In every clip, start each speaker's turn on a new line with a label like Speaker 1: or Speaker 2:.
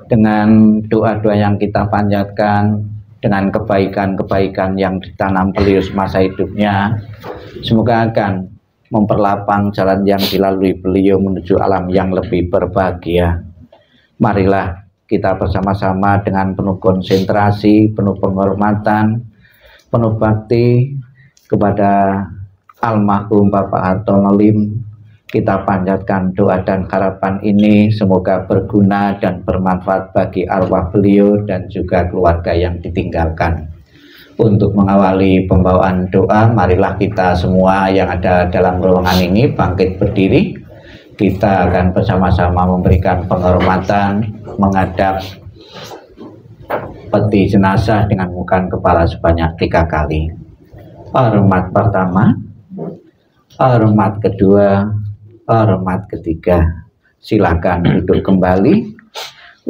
Speaker 1: dengan doa-doa yang kita panjatkan, dengan kebaikan-kebaikan yang ditanam beliau semasa hidupnya, semoga akan memperlapang jalan yang dilalui beliau menuju alam yang lebih berbahagia. Marilah kita bersama-sama dengan penuh konsentrasi, penuh penghormatan, penuh bakti kepada almarhum Bapak Hartono Lim, kita panjatkan doa dan harapan ini semoga berguna dan bermanfaat bagi arwah beliau dan juga keluarga yang ditinggalkan. Untuk mengawali pembawaan doa, marilah kita semua yang ada dalam ruangan ini bangkit berdiri. Kita akan bersama-sama memberikan penghormatan menghadap peti jenazah dengan mengangkat kepala sebanyak 3 kali. Hormat pertama, hormat kedua, hormat ketiga. Silakan duduk kembali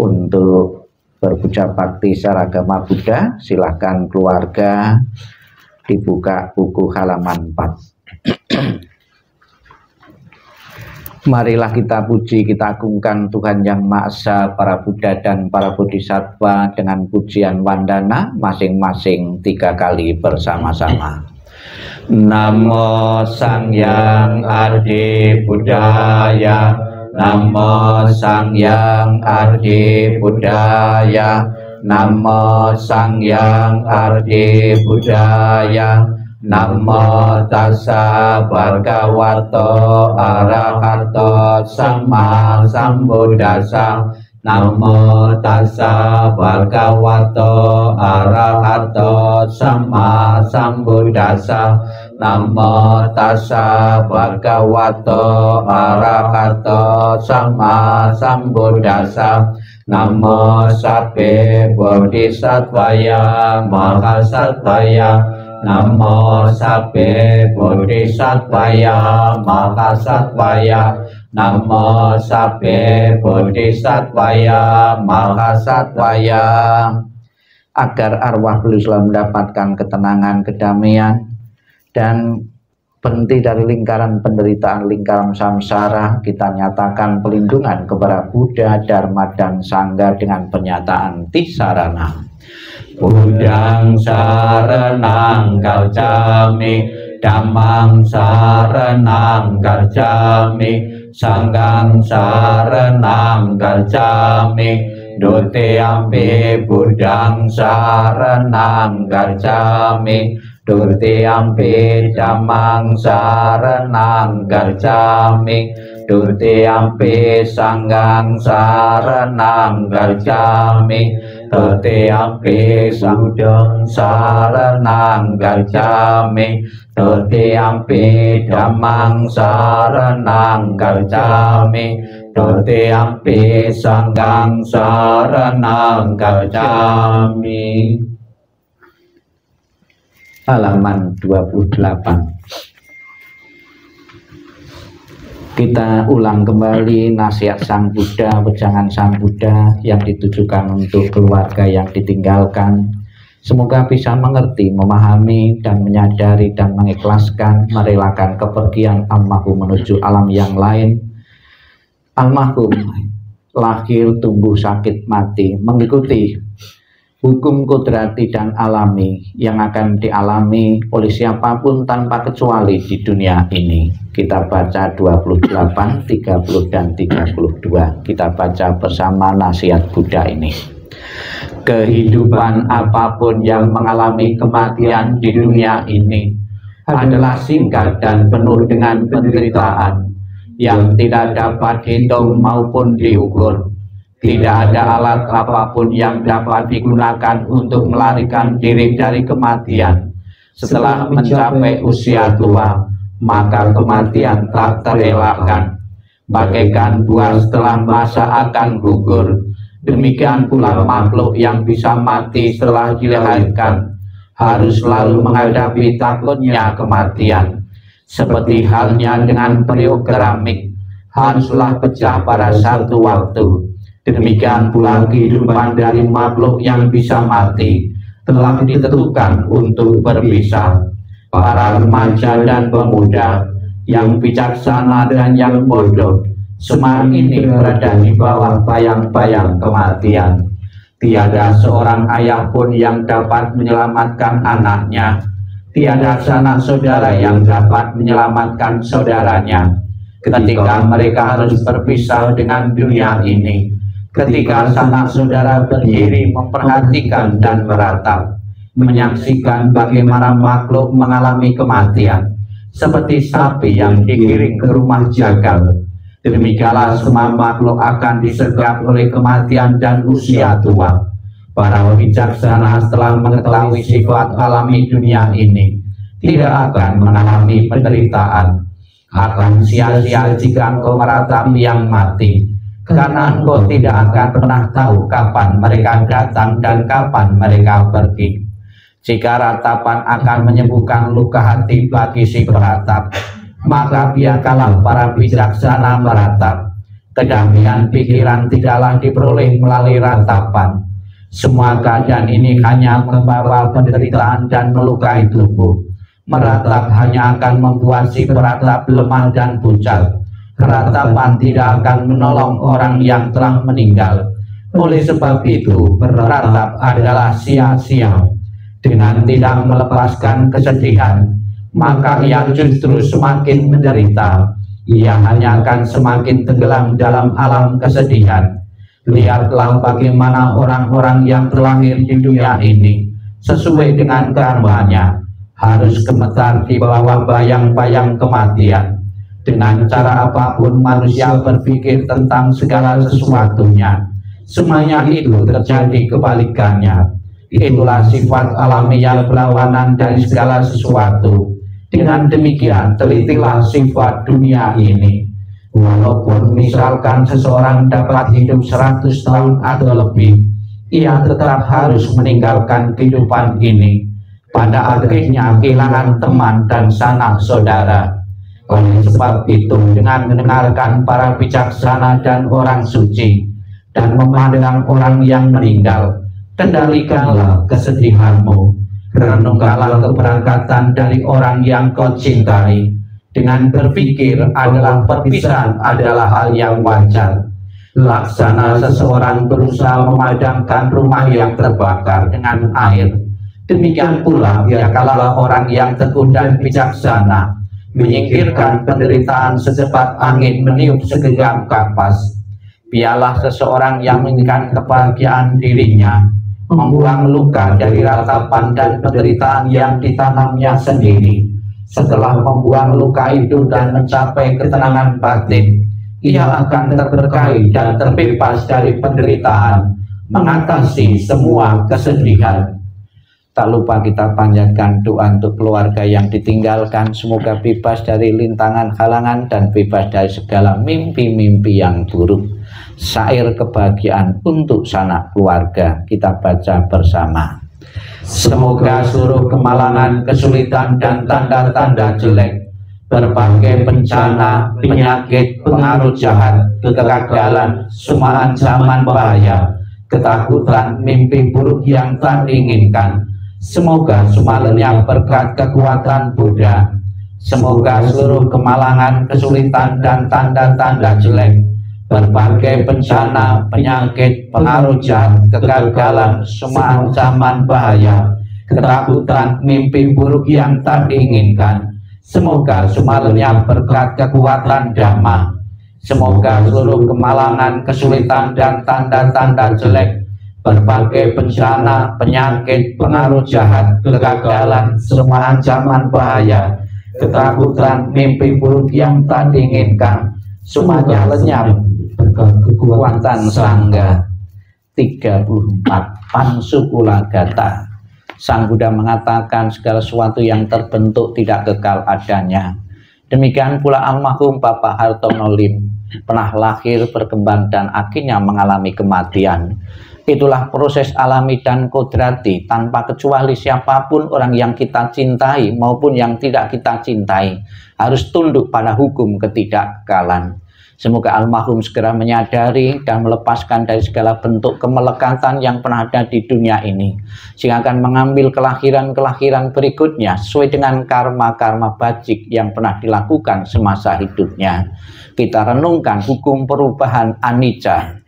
Speaker 1: untuk berucap bakti secara agama Buddha. Silakan keluarga dibuka buku halaman 4. Marilah kita puji, kita agungkan Tuhan Yang Maha Esa, para Buddha dan para Bodhisattva dengan pujian wandana masing-masing 3 kali bersama-sama. Namo Sangyang Adi Buddhaya, Namo Sangyang Adi Buddhaya, Namo Sangyang Adi Buddhaya, Namo Tassa Bhagavato Arahato Sama Sambuddhassa, Namo Tassa Bhagavato Arahato Sama Sambuddhassa, Namo Tassa Bhagavato Arahato Sama Sambuddhassa, Namo Sabbe Bodhisattvaya Mahasattvaya, Namo Sabbe Bodhisattvaya Mahasattvaya, Namo Sabbe Bodhisattvaya Mahasattvaya. Agar arwah beliau selalu mendapatkan ketenangan, kedamaian, dan berhenti dari lingkaran penderitaan, lingkaran samsara, kita nyatakan pelindungan kepada Buddha, Dharma, dan Sangha dengan pernyataan Tisarana. Buddhang saranang gacchami, Dhammang saranang gacchami, Sanghang saranang gacchami, Dutiyampi Buddhang saranang gacchami, Dutiyampi Dhammang saranang gacchami, Dutiyampi Sanghang saranang gacchami, Dutiyampi Buddhang saranang gacchami, Dutiyampi Dhammang saranang gacchami, Dutiyampi Sanghang saranang gacchami. Halaman 28. Kita ulang kembali nasihat Sang Buddha, wejangan Sang Buddha yang ditujukan untuk keluarga yang ditinggalkan. Semoga bisa mengerti, memahami, dan menyadari dan mengikhlaskan, merelakan kepergian almarhum menuju alam yang lain. Almarhum lahir, tumbuh, sakit, mati, mengikuti hukum kodrati dan alami yang akan dialami oleh siapapun tanpa kecuali di dunia ini. Kita baca 28, 30, dan 32. Kita baca bersama nasihat Buddha ini. Kehidupan apapun yang mengalami kematian di dunia ini adalah singkat dan penuh dengan penderitaan yang tidak dapat dihitung maupun diukur. Tidak ada alat apapun yang dapat digunakan untuk melarikan diri dari kematian. Setelah mencapai usia tua, maka kematian tak terelakkan. Bagaikan buah setelah masa akan gugur, demikian pula makhluk yang bisa mati setelah dilahirkan harus selalu menghadapi takutnya kematian. Seperti halnya dengan periuk keramik, haruslah pecah pada satu waktu. Demikian pula kehidupan dari makhluk yang bisa mati telah ditentukan untuk berpisah. Para remaja dan pemuda yang bijaksana dan yang bodoh Semua ini berada di bawah bayang-bayang kematian. Tiada seorang ayah pun yang dapat menyelamatkan anaknya. Tiada sanak saudara yang dapat menyelamatkan saudaranya. Ketika mereka harus berpisah dengan dunia ini, ketika sanak saudara berdiri memperhatikan dan meratap, menyaksikan bagaimana makhluk mengalami kematian, seperti sapi yang digiring ke rumah jagal, demikianlah semua makhluk akan disergap oleh kematian dan usia tua. Para bijaksana setelah mengetahui sifat alami dunia ini, tidak akan mengalami penderitaan. Akan sia-sia jika engkau meratapi yang mati, karena engkau tidak akan pernah tahu kapan mereka datang dan kapan mereka pergi. Jika ratapan akan menyembuhkan luka hati bagi si peratap, maka biarkanlah para bijaksana meratap. Kedamaian pikiran tidaklah diperoleh melalui ratapan. Semua keadaan ini hanya membawa penderitaan dan melukai tubuh. Meratap hanya akan membuat si peratap lemah dan pucat. Ratapan tidak akan menolong orang yang telah meninggal. Oleh sebab itu, beratap adalah sia-sia. Dengan tidak melepaskan kesedihan, maka ia justru semakin menderita. Ia hanya akan semakin tenggelam dalam alam kesedihan. Lihatlah bagaimana orang-orang yang terlahir di dunia ini, sesuai dengan karmanya, harus gemetar di bawah bayang-bayang kematian. Dengan cara apapun manusia berpikir tentang segala sesuatunya, semuanya itu terjadi kebalikannya. Itulah sifat alamiah berlawanan dari segala sesuatu. Dengan demikian telitilah sifat dunia ini. Walaupun misalkan seseorang dapat hidup 100 tahun atau lebih, ia tetap harus meninggalkan kehidupan ini. Pada akhirnya kehilangan teman dan sanak saudara. Oleh sebab itu, dengan mendengarkan para bijaksana dan orang suci, dan memandang orang yang meninggal, kendalikanlah kesedihanmu. Renungkanlah keberangkatan dari orang yang kau cintai. Dengan berpikir adalah perpisahan adalah hal yang wajar. Laksana seseorang berusaha memadamkan rumah yang terbakar dengan air, demikian pula biarkanlah orang yang teguh dan bijaksana menyingkirkan penderitaan secepat angin meniup segenggam kapas. Biarlah seseorang yang menginginkan kebahagiaan dirinya membuang luka dari ratapan dan penderitaan yang ditanamnya sendiri. Setelah membuang luka itu dan mencapai ketenangan batin, ia akan terberkahi dan terbebas dari penderitaan, mengatasi semua kesedihan. Tak lupa kita panjatkan doa untuk keluarga yang ditinggalkan, semoga bebas dari lintangan halangan dan bebas dari segala mimpi-mimpi yang buruk. Syair kebahagiaan untuk sanak keluarga kita baca bersama. Semoga seluruh kemalangan, kesulitan dan tanda-tanda jelek, berbagai bencana, penyakit, pengaruh jahat, kegagalan, semua ancaman bahaya, ketakutan, mimpi buruk yang tak diinginkan, semoga semua lenyap berkat kekuatan Buddha. Semoga seluruh kemalangan, kesulitan dan tanda-tanda jelek, berbagai bencana, penyakit, pengaruh jahat, kegagalan, semua ancaman bahaya, ketakutan, mimpi buruk yang tak diinginkan, semoga semua lenyap berkat kekuatan Dhamma. Semoga seluruh kemalangan, kesulitan dan tanda-tanda jelek, berbagai bencana, penyakit, pengaruh jahat, kegagalan, semua ancaman bahaya, ketakutan, mimpi buruk yang tak diinginkan, semuanya lenyap berkat kekuatan Sangga. 34. Pansukula Gata. Sang Buddha mengatakan segala sesuatu yang terbentuk tidak kekal adanya. Demikian pula almarhum Bapak Hartono Lim pernah lahir, berkembang dan akhirnya mengalami kematian. Itulah proses alami dan kodrati. Tanpa kecuali siapapun orang yang kita cintai maupun yang tidak kita cintai harus tunduk pada hukum ketidakkekalan. Semoga almarhum segera menyadari dan melepaskan dari segala bentuk kemelekatan yang pernah ada di dunia ini, sehingga akan mengambil kelahiran-kelahiran berikutnya sesuai dengan karma-karma bajik yang pernah dilakukan semasa hidupnya. Kita renungkan hukum perubahan anicca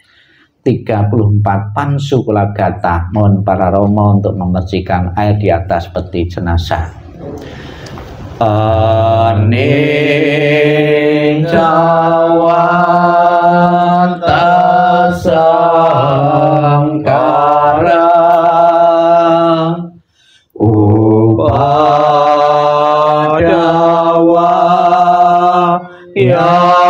Speaker 1: 34 Pansu Kulagata. Mohon para romo untuk membersihkan air di atas peti jenazah. Anicca wata samkara upadawa yadamino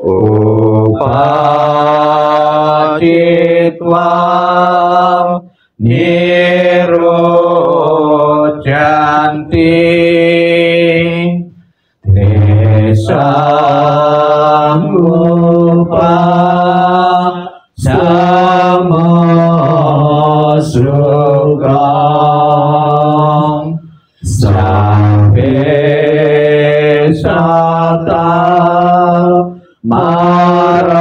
Speaker 1: upacitwa nirojanti desanggupa samasukam sampai sata marantica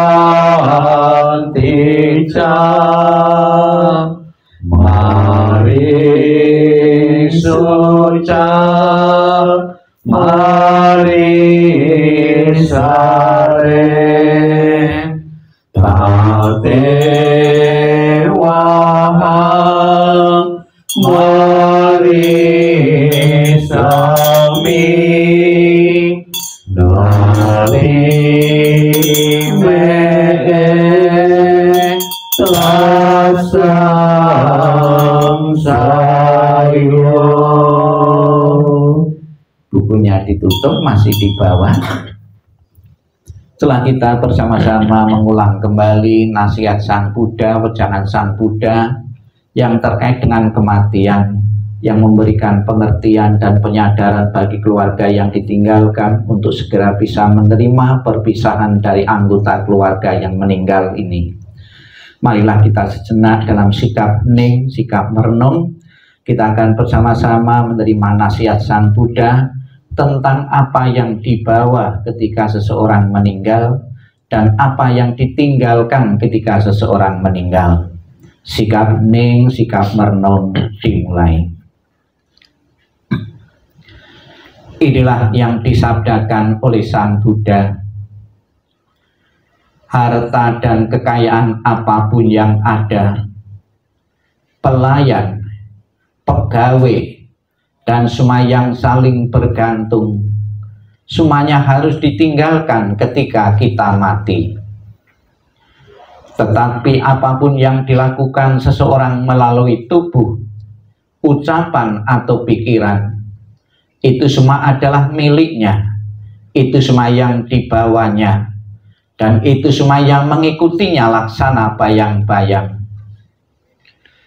Speaker 1: mari suca mari sare tate wahang mari sami nali lasang sayo. Bukunya ditutup, masih di bawah. Setelah kita bersama-sama mengulang kembali nasihat Sang Buddha, wejangan Sang Buddha yang terkait dengan kematian, yang memberikan pengertian dan penyadaran bagi keluarga yang ditinggalkan untuk segera bisa menerima perpisahan dari anggota keluarga yang meninggal ini. Marilah kita sejenak dalam sikap hening, sikap merenung. Kita akan bersama-sama menerima nasihat Sang Buddha tentang apa yang dibawa ketika seseorang meninggal dan apa yang ditinggalkan ketika seseorang meninggal. Sikap hening, sikap merenung dimulai. Inilah yang disabdakan oleh Sang Buddha. Harta dan kekayaan apapun yang ada, pelayan, pegawai, dan semua yang saling bergantung, semuanya harus ditinggalkan ketika kita mati. Tetapi apapun yang dilakukan seseorang melalui tubuh, ucapan atau pikiran, itu semua adalah miliknya, itu semua yang dibawanya, dan itu semua yang mengikutinya laksana bayang-bayang.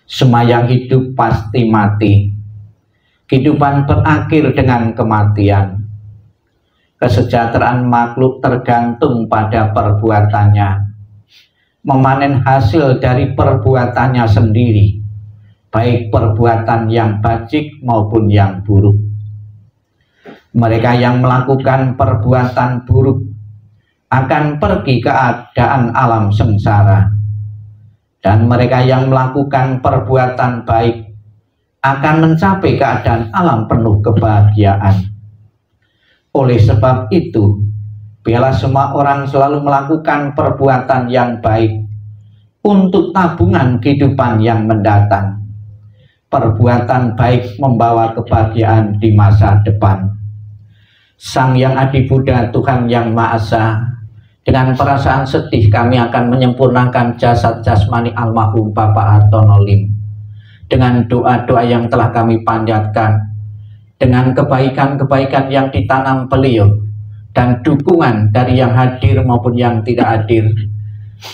Speaker 1: Semua yang hidup pasti mati. Kehidupan berakhir dengan kematian. Kesejahteraan makhluk tergantung pada perbuatannya. Memanen hasil dari perbuatannya sendiri, baik perbuatan yang bajik maupun yang buruk. Mereka yang melakukan perbuatan buruk akan pergi ke keadaan alam sengsara, dan mereka yang melakukan perbuatan baik akan mencapai keadaan alam penuh kebahagiaan. Oleh sebab itu, biarlah semua orang selalu melakukan perbuatan yang baik untuk tabungan kehidupan yang mendatang. Perbuatan baik membawa kebahagiaan di masa depan. Sang Yang Adi Buddha, Tuhan Yang Maha Esa, dengan perasaan sedih kami akan menyempurnakan jasad jasmani almarhum Bapak Hartono Lim. Dengan doa-doa yang telah kami panjatkan, dengan kebaikan-kebaikan yang ditanam beliau, dan dukungan dari yang hadir maupun yang tidak hadir,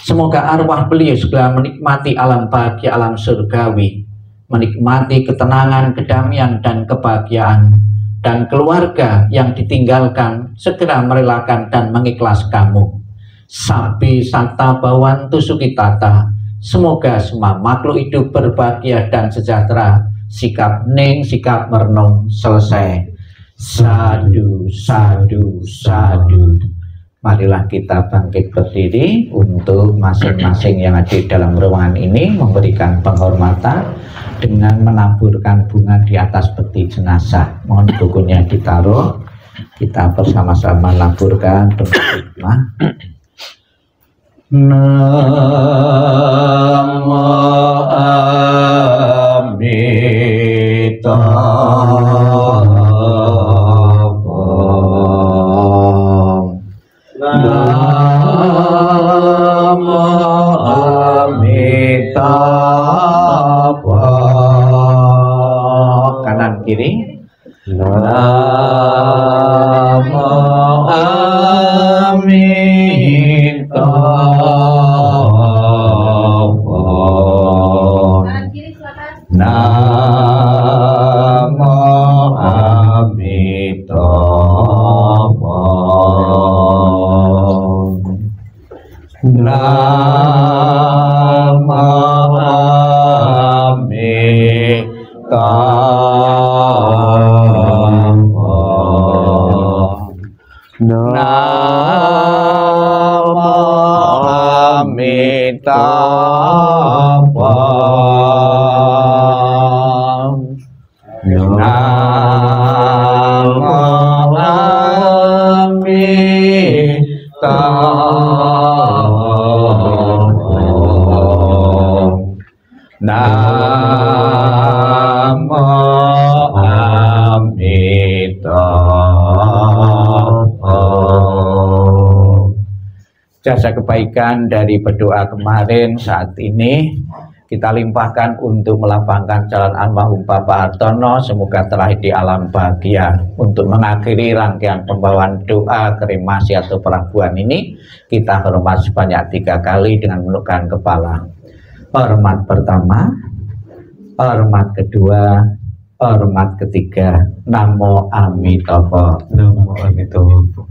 Speaker 1: semoga arwah beliau segera menikmati alam bahagia, alam surgawi, menikmati ketenangan, kedamaian, dan kebahagiaan, dan keluarga yang ditinggalkan segera merelakan dan mengikhlaskanmu. Sabi Sata Bawantu Sukitata. Semoga semua makhluk hidup berbahagia dan sejahtera. Sikap hening, sikap merenung selesai. Sadu, sadu, sadu. Marilah kita bangkit berdiri untuk masing-masing yang ada di dalam ruangan ini memberikan penghormatan dengan menaburkan bunga di atas peti jenazah. Mohon bukunya ditaruh. Kita bersama-sama laburkan dengan hikmah. Namo Namo Amitabha. Kanan kiri. Namo Amitabha. Namo Amitabha. Namo Amitabha. Namo Amitabha. Namo Namo Amitabha. Jasa kebaikan dari berdoa kemarin saat ini kita limpahkan untuk melapangkan jalan almarhum Bapak Hartono, semoga terakhir di alam bahagia. Untuk mengakhiri rangkaian pembawaan doa kremasi atau perabuan ini, kita hormat sebanyak 3 kali dengan menundukkan kepala. Hormat pertama, hormat kedua, hormat ketiga. Namo Amitabha. Namo Amitabha.